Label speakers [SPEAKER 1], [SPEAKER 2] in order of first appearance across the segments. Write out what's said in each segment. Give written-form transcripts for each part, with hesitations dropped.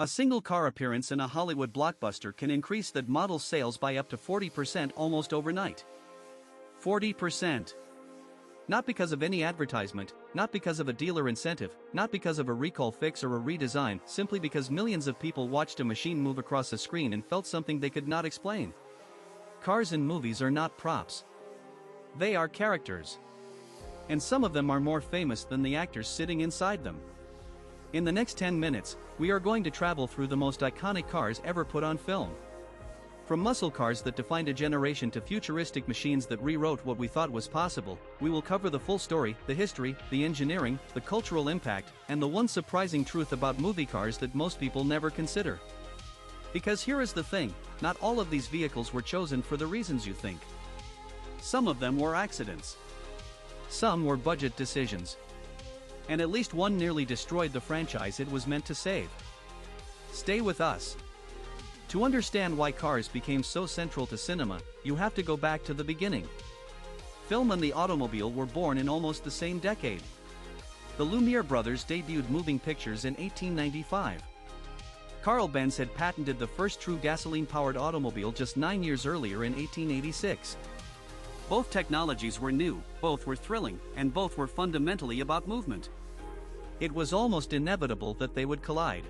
[SPEAKER 1] A single car appearance in a Hollywood blockbuster can increase that model's sales by up to 40% almost overnight. 40%. Not because of any advertisement, not because of a dealer incentive, not because of a recall fix or a redesign, simply because millions of people watched a machine move across a screen and felt something they could not explain. Cars in movies are not props. They are characters. And some of them are more famous than the actors sitting inside them. In the next 10 minutes, we are going to travel through the most iconic cars ever put on film. From muscle cars that defined a generation to futuristic machines that rewrote what we thought was possible, we will cover the full story, the history, the engineering, the cultural impact, and the one surprising truth about movie cars that most people never consider. Because here is the thing, not all of these vehicles were chosen for the reasons you think. Some of them were accidents. Some were budget decisions. And at least one nearly destroyed the franchise it was meant to save. Stay with us. To understand why cars became so central to cinema, you have to go back to the beginning. Film and the automobile were born in almost the same decade. The Lumiere brothers debuted moving pictures in 1895. Carl Benz had patented the first true gasoline-powered automobile just 9 years earlier in 1886. Both technologies were new, both were thrilling, and both were fundamentally about movement. It was almost inevitable that they would collide.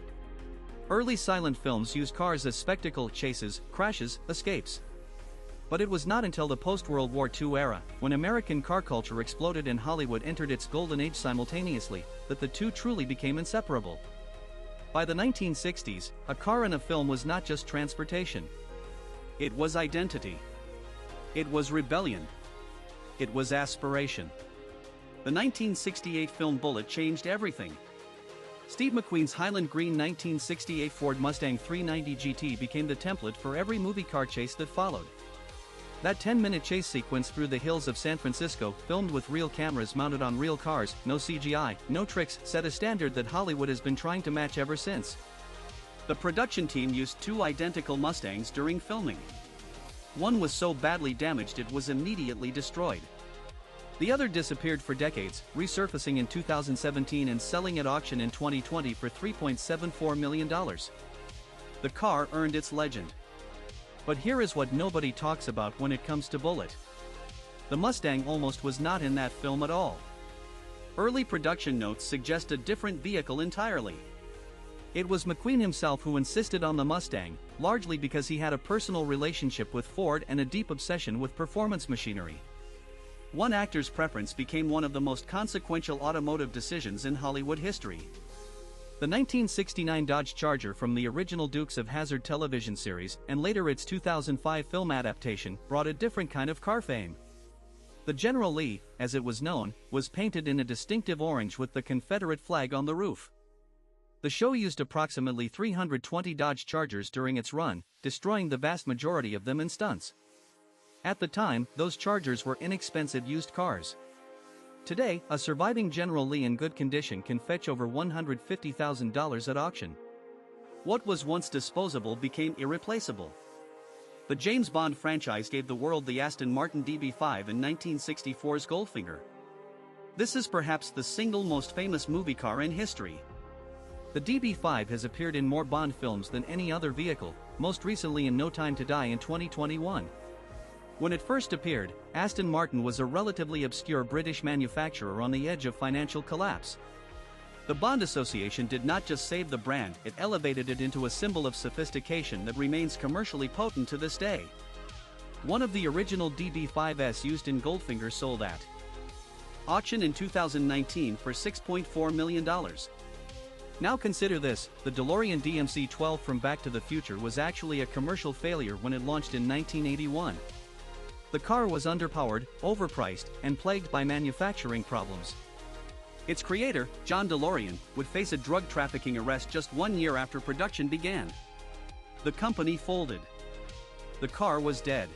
[SPEAKER 1] Early silent films used cars as spectacle, chases, crashes, escapes. But it was not until the post-World War II era, when American car culture exploded and Hollywood entered its golden age simultaneously, that the two truly became inseparable. By the 1960s, a car in a film was not just transportation. It was identity. It was rebellion. It was aspiration. The 1968 film Bullitt changed everything. Steve McQueen's Highland Green 1968 Ford Mustang 390 GT became the template for every movie car chase that followed. That 10-minute chase sequence through the hills of San Francisco, filmed with real cameras mounted on real cars, no CGI, no tricks, set a standard that Hollywood has been trying to match ever since. The production team used two identical Mustangs during filming. One was so badly damaged it was immediately destroyed. The other disappeared for decades, resurfacing in 2017 and selling at auction in 2020 for $3.74 million. The car earned its legend. But here is what nobody talks about when it comes to Bullitt. The Mustang almost was not in that film at all. Early production notes suggest a different vehicle entirely. It was McQueen himself who insisted on the Mustang, largely because he had a personal relationship with Ford and a deep obsession with performance machinery. One actor's preference became one of the most consequential automotive decisions in Hollywood history. The 1969 Dodge Charger from the original Dukes of Hazzard television series, and later its 2005 film adaptation, brought a different kind of car fame. The General Lee, as it was known, was painted in a distinctive orange with the Confederate flag on the roof. The show used approximately 320 Dodge Chargers during its run, destroying the vast majority of them in stunts. At the time, those Chargers were inexpensive used cars. Today, a surviving General Lee in good condition can fetch over $150,000 at auction. What was once disposable became irreplaceable. The James Bond franchise gave the world the Aston Martin DB5 in 1964's Goldfinger. This is perhaps the single most famous movie car in history. The DB5 has appeared in more Bond films than any other vehicle, most recently in No Time to Die in 2021. When it first appeared, Aston Martin was a relatively obscure British manufacturer on the edge of financial collapse. The Bond Association did not just save the brand, it elevated it into a symbol of sophistication that remains commercially potent to this day. One of the original DB5s used in Goldfinger sold at auction in 2019 for $6.4 million. Now consider this, the DeLorean DMC-12 from Back to the Future was actually a commercial failure when it launched in 1981. The car was underpowered, overpriced, and plagued by manufacturing problems. Its creator, John DeLorean, would face a drug trafficking arrest just 1 year after production began. The company folded. The car was dead.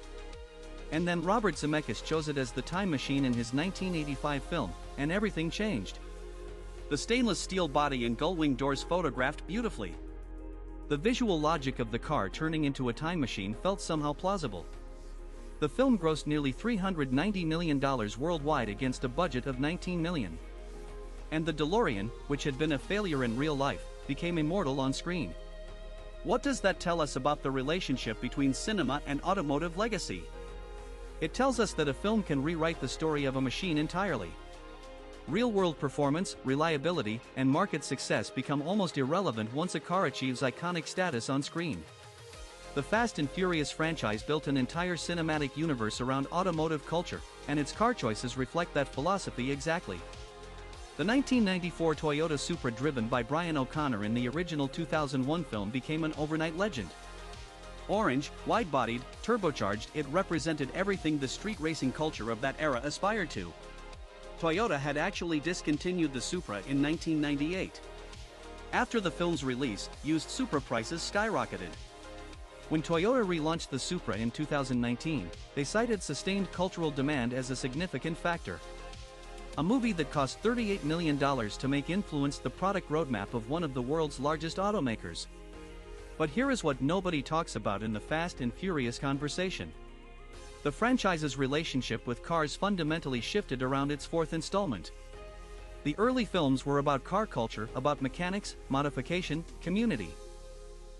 [SPEAKER 1] And then Robert Zemeckis chose it as the time machine in his 1985 film, and everything changed. The stainless steel body and gull-wing doors photographed beautifully. The visual logic of the car turning into a time machine felt somehow plausible. The film grossed nearly $390 million worldwide against a budget of $19 million. And the DeLorean, which had been a failure in real life, became immortal on screen. What does that tell us about the relationship between cinema and automotive legacy? It tells us that a film can rewrite the story of a machine entirely. Real-world performance, reliability, and market success become almost irrelevant once a car achieves iconic status on screen. The Fast and Furious franchise built an entire cinematic universe around automotive culture, and its car choices reflect that philosophy exactly. The 1994 Toyota Supra driven by Brian O'Connor in the original 2001 film became an overnight legend. Orange, wide-bodied, turbocharged, it represented everything the street racing culture of that era aspired to. Toyota had actually discontinued the Supra in 1998. After the film's release, used Supra prices skyrocketed. When Toyota relaunched the Supra in 2019, they cited sustained cultural demand as a significant factor. A movie that cost $38 million to make influenced the product roadmap of one of the world's largest automakers. But here is what nobody talks about in the Fast and Furious conversation. The franchise's relationship with cars fundamentally shifted around its fourth installment. The early films were about car culture, about mechanics, modification, community.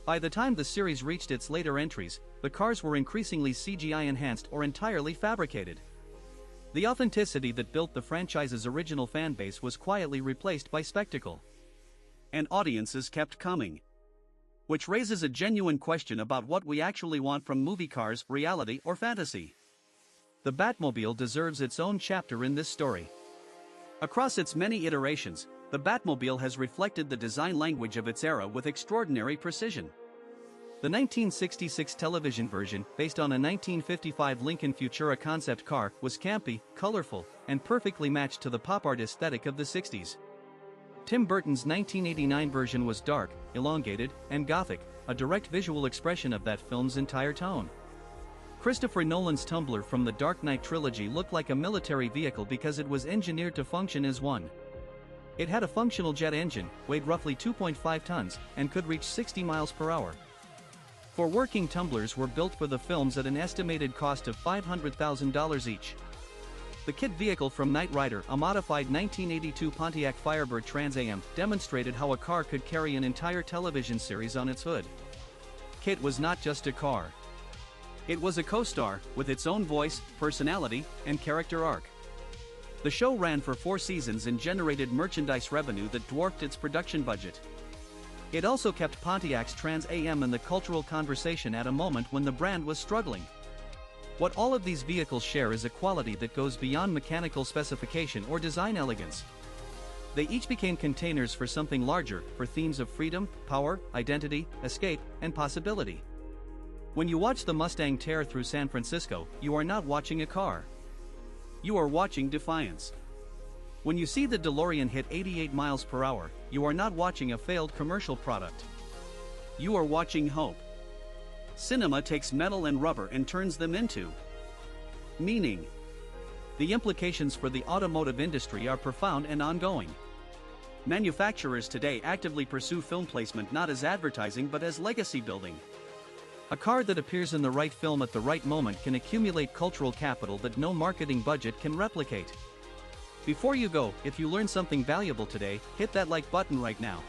[SPEAKER 1] By the time the series reached its later entries, the cars were increasingly CGI enhanced or entirely fabricated. The authenticity that built the franchise's original fanbase was quietly replaced by spectacle. And audiences kept coming. Which raises a genuine question about what we actually want from movie cars, reality or fantasy. The Batmobile deserves its own chapter in this story. Across its many iterations, the Batmobile has reflected the design language of its era with extraordinary precision. The 1966 television version, based on a 1955 Lincoln Futura concept car, was campy, colorful, and perfectly matched to the pop art aesthetic of the 60s. Tim Burton's 1989 version was dark, elongated, and gothic, a direct visual expression of that film's entire tone. Christopher Nolan's Tumbler from the Dark Knight trilogy looked like a military vehicle because it was engineered to function as one. It had a functional jet engine, weighed roughly 2.5 tons, and could reach 60 miles per hour. Four working tumblers were built for the films at an estimated cost of $500,000 each. The kit vehicle from Knight Rider, a modified 1982 Pontiac Firebird Trans Am, demonstrated how a car could carry an entire television series on its hood. KITT was not just a car. It was a co-star, with its own voice, personality, and character arc. The show ran for 4 seasons and generated merchandise revenue that dwarfed its production budget. It also kept Pontiac's Trans Am in the cultural conversation at a moment when the brand was struggling. What all of these vehicles share is a quality that goes beyond mechanical specification or design elegance. They each became containers for something larger, for themes of freedom, power, identity, escape, and possibility. When you watch the Mustang tear through San Francisco, you are not watching a car. You are watching defiance. When you see the DeLorean hit 88 miles per hour, you are not watching a failed commercial product. You are watching hope. Cinema takes metal and rubber and turns them into meaning. The implications for the automotive industry are profound and ongoing. Manufacturers today actively pursue film placement not as advertising but as legacy building. A car that appears in the right film at the right moment can accumulate cultural capital that no marketing budget can replicate. Before you go, if you learned something valuable today, hit that like button right now.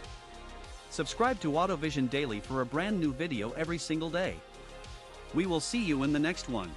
[SPEAKER 1] Subscribe to AutoVision Daily for a brand new video every single day. We will see you in the next one.